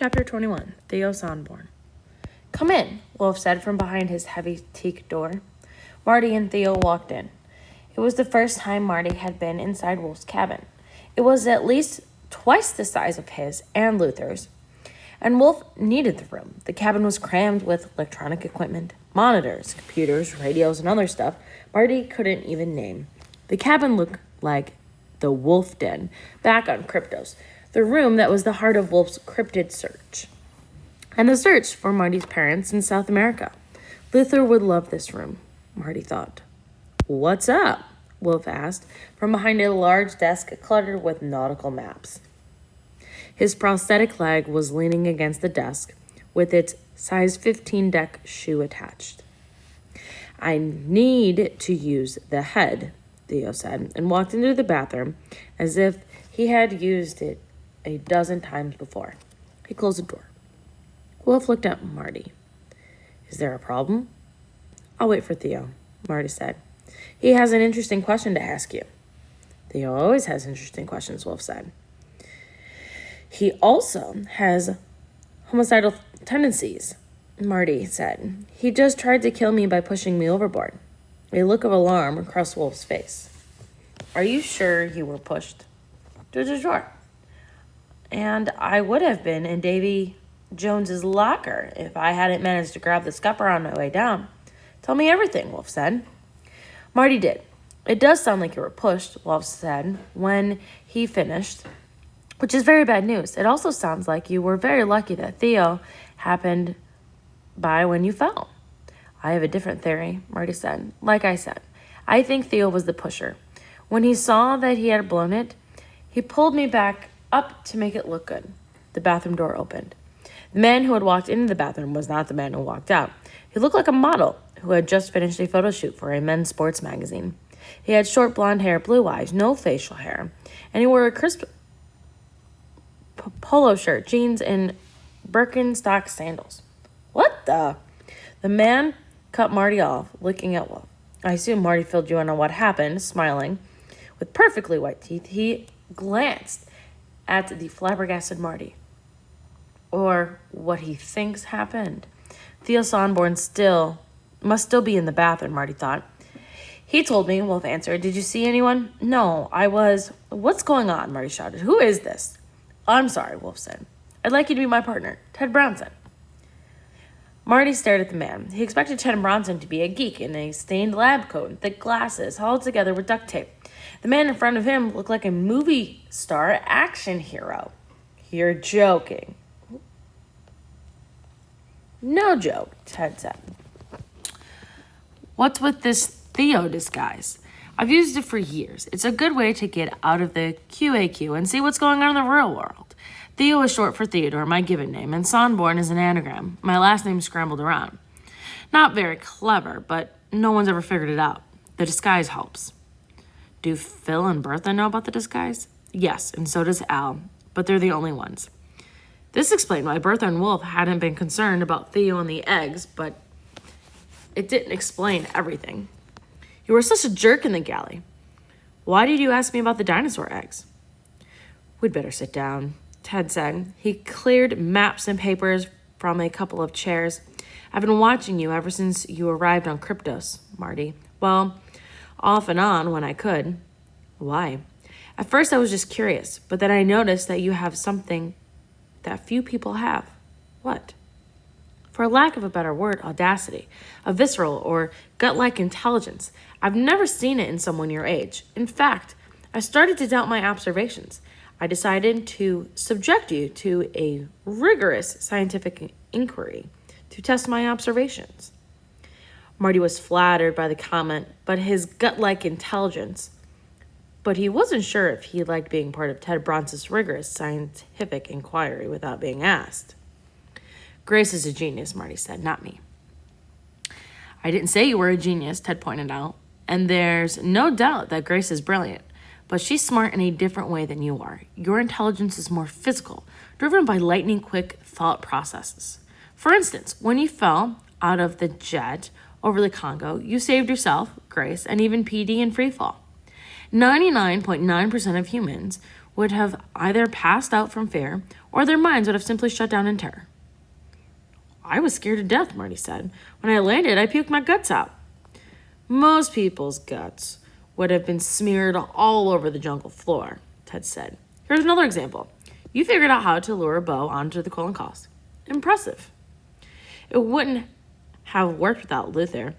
Chapter 21, Theo Sonborn. "Come in," Wolf said from behind his heavy teak door. Marty and Theo walked in. It was the first time Marty had been inside Wolf's cabin. It was at least twice the size of his and Luther's, and Wolf needed the room. The cabin was crammed with electronic equipment, monitors, computers, radios, and other stuff Marty couldn't even name. The cabin looked like the Wolf Den back on Kryptos, the room that was the heart of Wolf's cryptid search, and the search for Marty's parents in South America. Luther would love this room, Marty thought. "What's up?" Wolf asked, from behind a large desk cluttered with nautical maps. His prosthetic leg was leaning against the desk with its size 15 deck shoe attached. "I need to use the head," Theo said, and walked into the bathroom as if he had used it a dozen times before. He closed the door. Wolf looked at Marty. "Is there a problem?" "I'll wait for Theo," Marty said. "He has an interesting question to ask you." "Theo always has interesting questions," Wolf said. "He also has homicidal tendencies," Marty said. "He just tried to kill me by pushing me overboard." A look of alarm crossed Wolf's face. "Are you sure you were pushed?" "Sure. And I would have been in Davy Jones's locker if I hadn't managed to grab the scupper on my way down." "Tell me everything," Wolf said. Marty did. "It does sound like you were pushed," Wolf said when he finished, "which is very bad news. It also sounds like you were very lucky that Theo happened by when you fell." "I have a different theory," Marty said. "Like I said, I think Theo was the pusher. When he saw that he had blown it, he pulled me back up to make it look good." The bathroom door opened. The man who had walked into the bathroom was not the man who walked out. He looked like a model who had just finished a photo shoot for a men's sports magazine. He had short blonde hair, blue eyes, no facial hair, and he wore a crisp polo shirt, jeans, and Birkenstock sandals. "What the?" The man cut Marty off, looking at Wolf. "I assume Marty filled you in on what happened," smiling. With perfectly white teeth, he glanced at the flabbergasted Marty. "Or what he thinks happened." Theo Sonborn must still be in the bathroom, Marty thought. "He told me," Wolf answered. "Did you see anyone?" "No, I was—" "What's going on?" Marty shouted. "Who is this?" "I'm sorry," Wolf said. "I'd like you to be my partner, Ted Brownson." Marty stared at the man. He expected Ted Bronson to be a geek in a stained lab coat and thick glasses, held together with duct tape. The man in front of him looked like a movie star action hero. "You're joking." "No joke," Ted said. "What's with this Theo disguise? I've used it for years. It's a good way to get out of the QAQ and see what's going on in the real world. Theo is short for Theodore, my given name, and Sonborn is an anagram. My last name's scrambled around. Not very clever, but no one's ever figured it out. The disguise helps." "Do Phil and Bertha know about the disguise?" "Yes, and so does Al, but they're the only ones." This explained why Bertha and Wolf hadn't been concerned about Theo and the eggs, but it didn't explain everything. "You were such a jerk in the galley. Why did you ask me about the dinosaur eggs?" "We'd better sit down," Ted said. He cleared maps and papers from a couple of chairs. "I've been watching you ever since you arrived on Kryptos, Marty. Well, off and on when I could." "Why?" "At first I was just curious, but then I noticed that you have something that few people have." "What?" "For lack of a better word, audacity. A visceral or gut-like intelligence. I've never seen it in someone your age. In fact, I started to doubt my observations. I decided to subject you to a rigorous scientific inquiry to test my observations." Marty was flattered by the comment, but his gut-like intelligence. But he wasn't sure if he liked being part of Ted Bronson's rigorous scientific inquiry without being asked. "Grace is a genius," Marty said, "not me." "I didn't say you were a genius," Ted pointed out, "and there's no doubt that Grace is brilliant. But she's smart in a different way than you are. Your intelligence is more physical, driven by lightning-quick thought processes. For instance, when you fell out of the jet over the Congo, you saved yourself, Grace, and even PD in freefall. 99.9% of humans would have either passed out from fear or their minds would have simply shut down in terror. I was scared to death, Marty said. When I landed, I puked my guts out. Most people's guts would have been smeared all over the jungle floor, Ted said. Here's another example. You figured out how to lure a bow onto the Colin Cost. Impressive. It wouldn't have worked without Luther,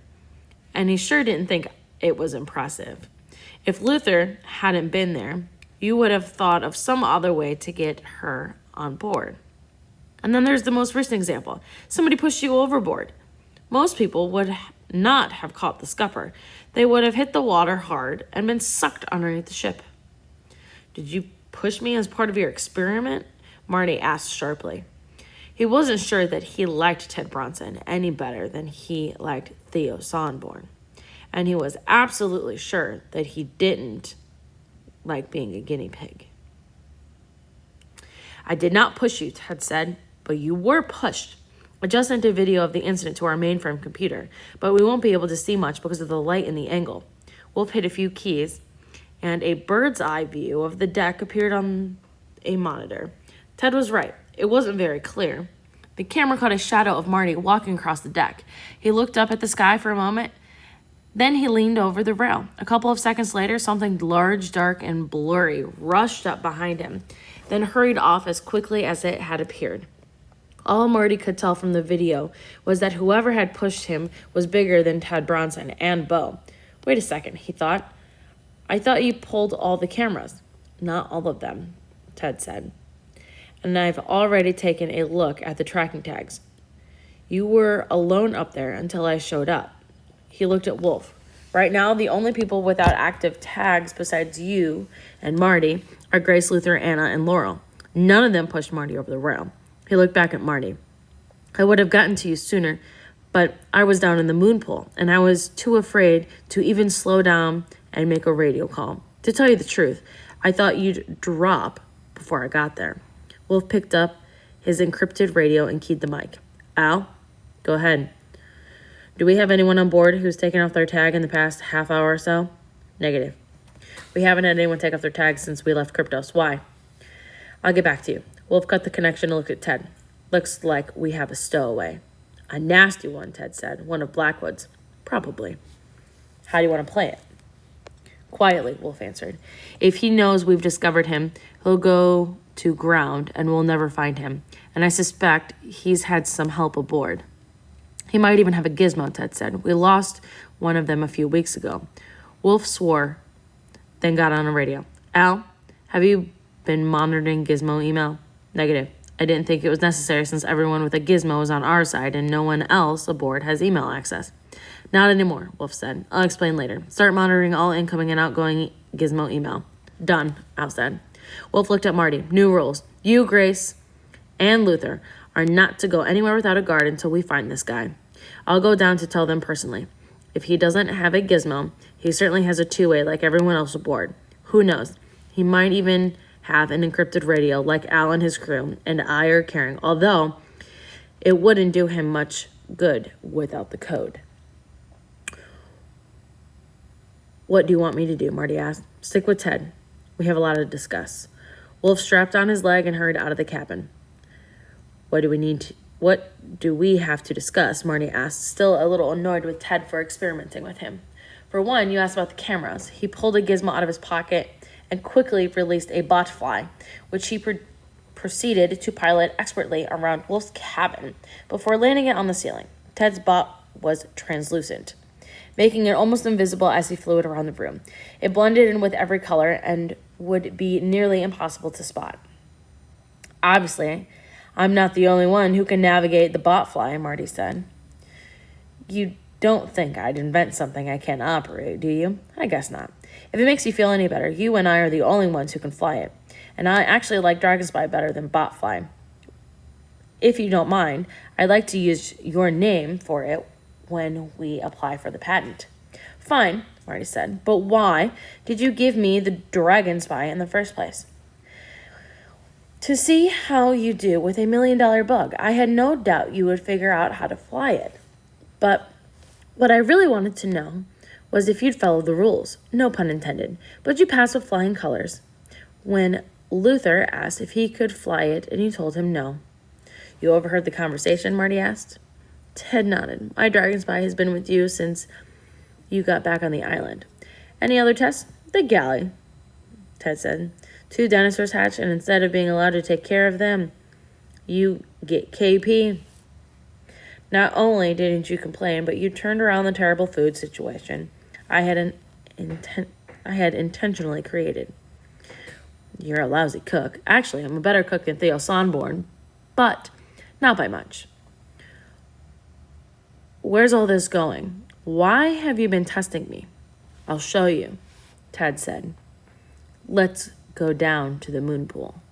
and he sure didn't think it was impressive. If Luther hadn't been there, you would have thought of some other way to get her on board. And then there's the most recent example. Somebody pushed you overboard. Most people would not have caught the scupper. They would have hit the water hard and been sucked underneath the ship. Did you push me as part of your experiment? Marty asked sharply. He wasn't sure that he liked Ted Bronson any better than he liked Theo Sonborn. And he was absolutely sure that he didn't like being a guinea pig. I did not push you, Ted said, but you were pushed. I just sent a video of the incident to our mainframe computer, but we won't be able to see much because of the light and the angle. Wolf hit a few keys, and a bird's eye view of the deck appeared on a monitor. Ted was right. It wasn't very clear. The camera caught a shadow of Marty walking across the deck. He looked up at the sky for a moment. Then he leaned over the rail. A couple of seconds later, something large, dark, and blurry rushed up behind him, then hurried off as quickly as it had appeared. All Marty could tell from the video was that whoever had pushed him was bigger than Ted Bronson and Bo. Wait a second, he thought. I thought you pulled all the cameras. Not all of them, Ted said. And I've already taken a look at the tracking tags. You were alone up there until I showed up. He looked at Wolf. Right now, the only people without active tags besides you and Marty are Grace, Luther, Anna, and Laurel. None of them pushed Marty over the rail. He looked back at Marty. I would have gotten to you sooner, but I was down in the moon pool, and I was too afraid to even slow down and make a radio call. To tell you the truth, I thought you'd drop before I got there. Wolf picked up his encrypted radio and keyed the mic. Al, go ahead. Do we have anyone on board who's taken off their tag in the past half hour or so? Negative. We haven't had anyone take off their tags since we left Kryptos. Why? I'll get back to you. Wolf cut the connection and looked at Ted. Looks like we have a stowaway. A nasty one, Ted said. One of Blackwood's. Probably. How do you want to play it? Quietly, Wolf answered. If he knows we've discovered him, he'll go to ground and we'll never find him. And I suspect he's had some help aboard. He might even have a gizmo, Ted said. We lost one of them a few weeks ago. Wolf swore, then got on a radio. Al, have you been monitoring gizmo email? Negative. I didn't think it was necessary since everyone with a gizmo is on our side and no one else aboard has email access. Not anymore, Wolf said. I'll explain later. Start monitoring all incoming and outgoing gizmo email. Done, Al said. Wolf looked at Marty. New rules. You, Grace, and Luther are not to go anywhere without a guard until we find this guy. I'll go down to tell them personally. If he doesn't have a gizmo, he certainly has a two-way like everyone else aboard. Who knows? He might even have an encrypted radio like Al and his crew and I are carrying, although it wouldn't do him much good without the code. What do you want me to do? Marty asked. Stick with Ted. We have a lot to discuss. Wolf strapped on his leg and hurried out of the cabin. What do we have to discuss? Marty asked, still a little annoyed with Ted for experimenting with him. For one, you asked about the cameras. He pulled a gizmo out of his pocket and quickly released a botfly, which he proceeded to pilot expertly around Wolf's cabin before landing it on the ceiling. Ted's bot was translucent, making it almost invisible as he flew it around the room. It blended in with every color and would be nearly impossible to spot. Obviously, I'm not the only one who can navigate the botfly, Marty said. You don't think I'd invent something I can't operate, do you? I guess not. If it makes you feel any better, you and I are the only ones who can fly it. And I actually like Dragonspy better than botfly. If you don't mind, I'd like to use your name for it when we apply for the patent. Fine, Marty said, but why did you give me the Dragonspy in the first place? To see how you do with $1 million bug. I had no doubt you would figure out how to fly it. But what I really wanted to know was if you'd followed the rules. No pun intended. But you passed with flying colors. When Luther asked if he could fly it, and you told him no. You overheard the conversation, Marty asked. Ted nodded. My dragon spy has been with you since you got back on the island. Any other tests? The galley, Ted said. 2 dinosaurs hatched, and instead of being allowed to take care of them, you get KP. Not only didn't you complain, but you turned around the terrible food situation I had intentionally created. You're a lousy cook. Actually, I'm a better cook than Theo Sonborn, but not by much. Where's all this going? Why have you been testing me? I'll show you, Ted said. Let's go down to the moon pool.